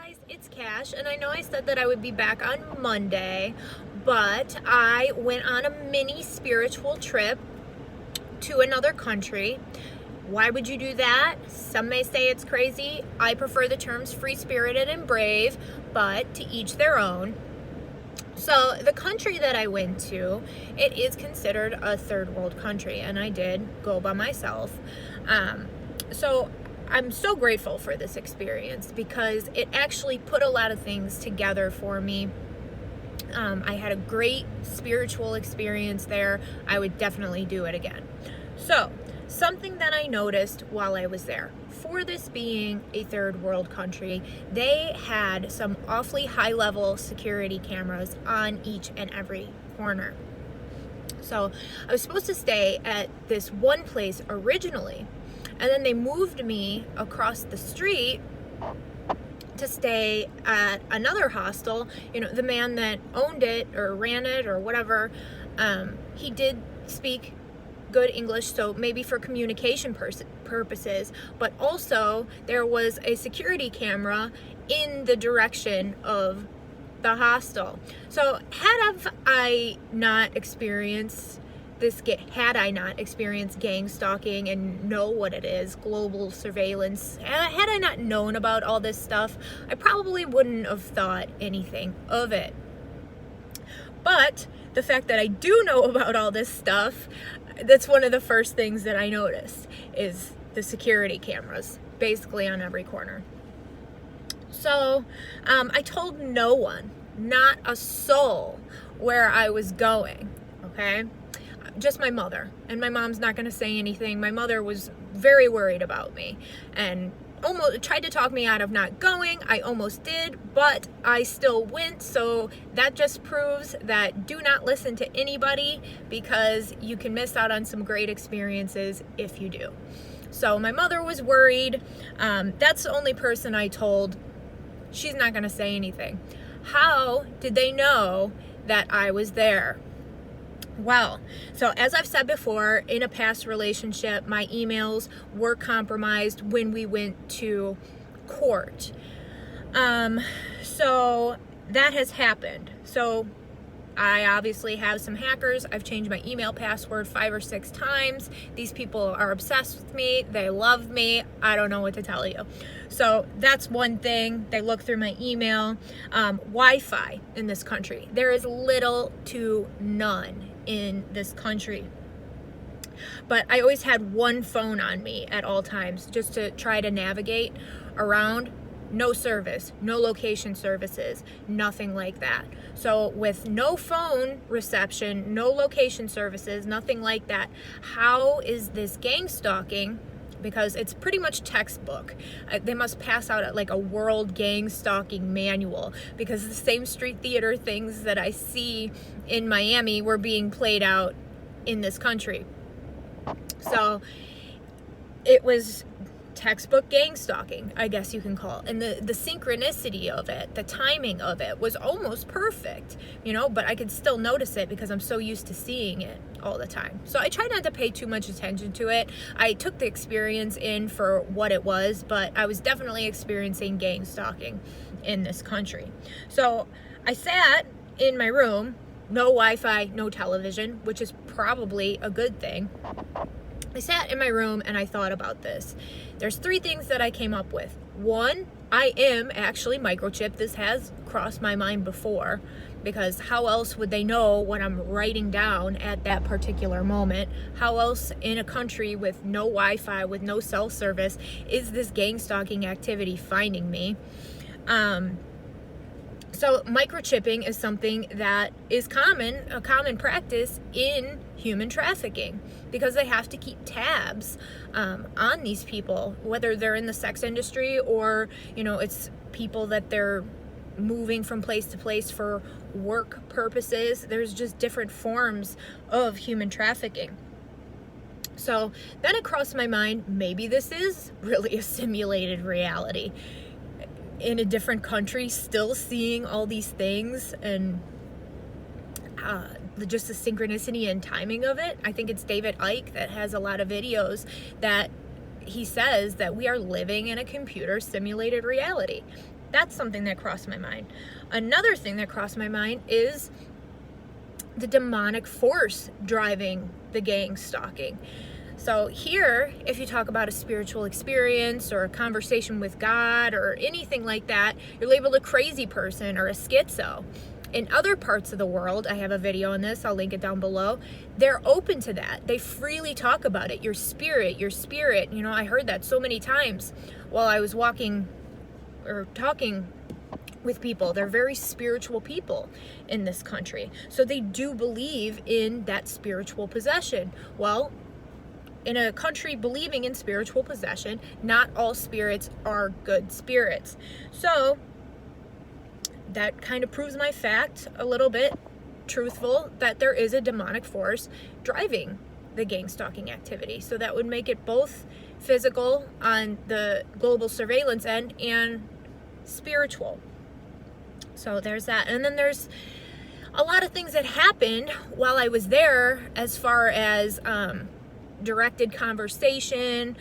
Guys, it's Cash, and I know I said that I would be back on Monday, but I went on a mini spiritual trip to another country. Why would you do that? Some may say it's crazy. I prefer the terms free-spirited and brave, but to each their own. So the country that I went to, it is considered a third world country, and I did go by myself. So I'm so grateful for this experience because it actually put a lot of things together for me. I had a great spiritual experience there. I would definitely do it again. So, something that I noticed while I was there, for this being a third world country, they had some awfully high level security cameras on each and every corner. So, I was supposed to stay at this one place originally, and then they moved me across the street to stay at another hostel. You know, the man that owned it or ran it or whatever, he did speak good English, so maybe for communication purposes, but also there was a security camera in the direction of the hostel. So had I not experienced gang stalking and know what it is, global surveillance, had I not known about all this stuff, I probably wouldn't have thought anything of it. But the fact that I do know about all this stuff, that's one of the first things that I noticed is the security cameras, basically on every corner. So I told no one, not a soul, where I was going, okay? Just my mother, and my mom's not going to say anything. My mother was very worried about me and almost tried to talk me out of not going. I almost did, but I still went. So that just proves that do not listen to anybody, because you can miss out on some great experiences if you do. So my mother was worried. That's the only person I told. She's not going to say anything. How did they know that I was there? Well, so as I've said before, in a past relationship, my emails were compromised when we went to court. So that has happened. So I obviously have some hackers. I've changed my email password 5 or 6 times. These people are obsessed with me. They love me. I don't know what to tell you. So that's one thing. They look through my email. Wi-Fi in this country. There is little to none in this country. But I always had one phone on me at all times just to try to navigate around. No service, no location services, nothing like that. So with no phone reception, no location services, nothing like that, how is this gang stalking? Because it's pretty much textbook. They must pass out like a world gang stalking manual, because the same street theater things that I see in Miami were being played out in this country. So it was textbook gang stalking, I guess you can call it. And the synchronicity of it, the timing of it was almost perfect, you know, but I could still notice it because I'm so used to seeing it all the time. So I try not to pay too much attention to it. I took the experience in for what it was, but I was definitely experiencing gang stalking in this country. So I sat in my room, no Wi-Fi, no television, which is probably a good thing. I sat in my room and I thought about this. There's 3 things that I came up with. 1, I am actually microchipped. This has crossed my mind before, because how else would they know what I'm writing down at that particular moment? How else in a country with no Wi-Fi, with no cell service, is this gang stalking activity finding me? So microchipping is something that is a common practice in human trafficking, because they have to keep tabs on these people, whether they're in the sex industry or, you know, it's people that they're moving from place to place for work purposes. There's just different forms of human trafficking. So then it crossed my mind, maybe this is really a simulated reality. In a different country, still seeing all these things, and just the synchronicity and timing of it. I think it's David Icke that has a lot of videos that he says that we are living in a computer simulated reality. that's something that crossed my mind. Another thing that crossed my mind is the demonic force driving the gang stalking. So here, if you talk about a spiritual experience or a conversation with God or anything like that, you're labeled a crazy person or a schizo. In other parts of the world, I have a video on this, I'll link it down below, they're open to that. They freely talk about it. Your spirit. You know, I heard that so many times while I was walking or talking with people. They're very spiritual people in this country. So they do believe in that spiritual possession. Well, in a country believing in spiritual possession, not all spirits are good spirits. So that kind of proves my fact a little bit truthful, that there is a demonic force driving the gang stalking activity. So that would make it both physical on the global surveillance end and spiritual. So there's that. And then there's a lot of things that happened while I was there, as far as directed conversation,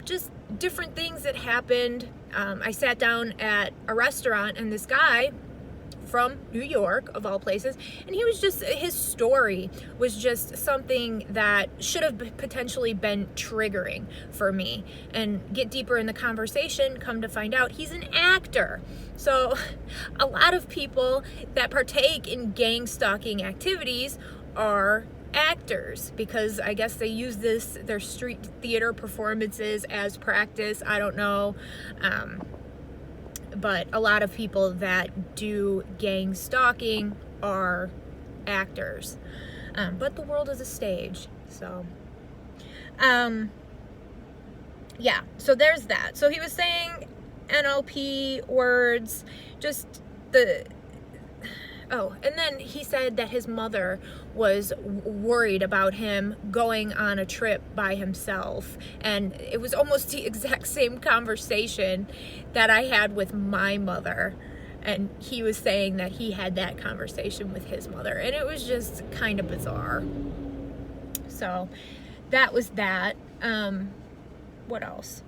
just different things that happened. I sat down at a restaurant, and this guy from New York, of all places, and he was just, his story was just something that should have potentially been triggering for me. And get deeper in the conversation, come to find out he's an actor. So a lot of people that partake in gang stalking activities are actors, because I guess they use their street theater performances as practice. I don't know, but a lot of people that do gang stalking are actors, but the world is a stage. So yeah, so there's that. So he was saying NLP words, just and then he said that his mother was worried about him going on a trip by himself. And it was almost the exact same conversation that I had with my mother. And he was saying that he had that conversation with his mother. And it was just kind of bizarre. So that was that. What else?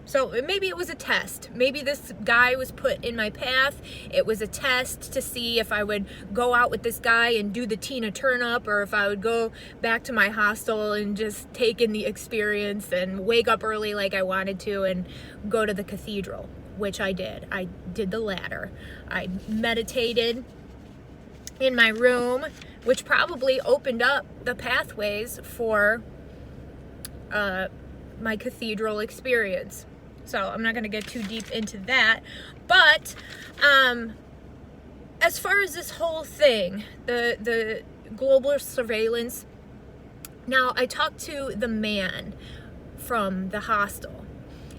So maybe it was a test. Maybe this guy was put in my path. It was a test to see if I would go out with this guy and do the Tina Turn-Up, or if I would go back to my hostel and just take in the experience and wake up early like I wanted to and go to the cathedral, which I did. I did the latter. I meditated in my room, which probably opened up the pathways for my cathedral experience. So I'm not going to get too deep into that. But as far as this whole thing, the global surveillance, now I talked to the man from the hostel,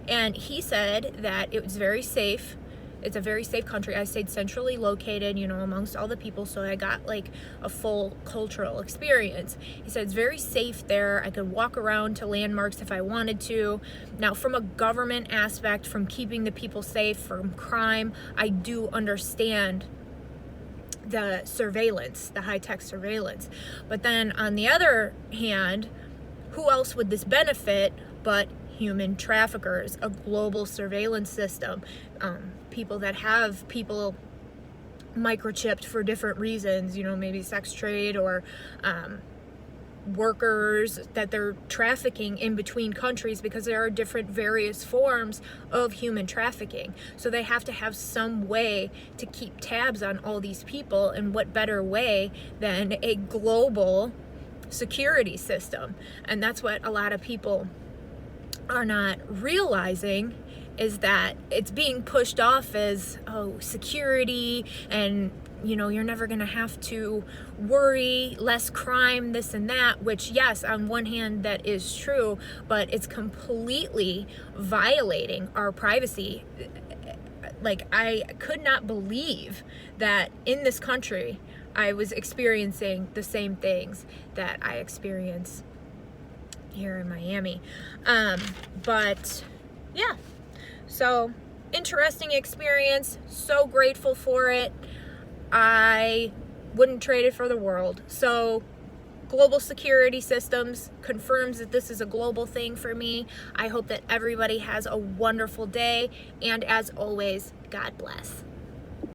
and he said that it was very safe. It's a very safe country. I stayed centrally located, you know, amongst all the people, so I got like a full cultural experience. He said it's very safe there. I could walk around to landmarks if I wanted to. Now, from a government aspect, from keeping the people safe from crime, I do understand the surveillance, the high-tech surveillance. But then on the other hand, who else would this benefit but human traffickers, a global surveillance system, people that have people microchipped for different reasons, you know, maybe sex trade, or workers that they're trafficking in between countries, because there are different various forms of human trafficking. So they have to have some way to keep tabs on all these people, and what better way than a global security system? And that's what a lot of people are not realizing, is that it's being pushed off as, oh, security, and you know, you're never gonna have to worry, less crime, this and that, which yes, on one hand that is true, but it's completely violating our privacy. Like, I could not believe that in this country I was experiencing the same things that I experience here in Miami. But yeah, so interesting experience, so grateful for it. I wouldn't trade it for the world. So global security systems confirms that this is a global thing for me. I hope that everybody has a wonderful day, and as always, God bless.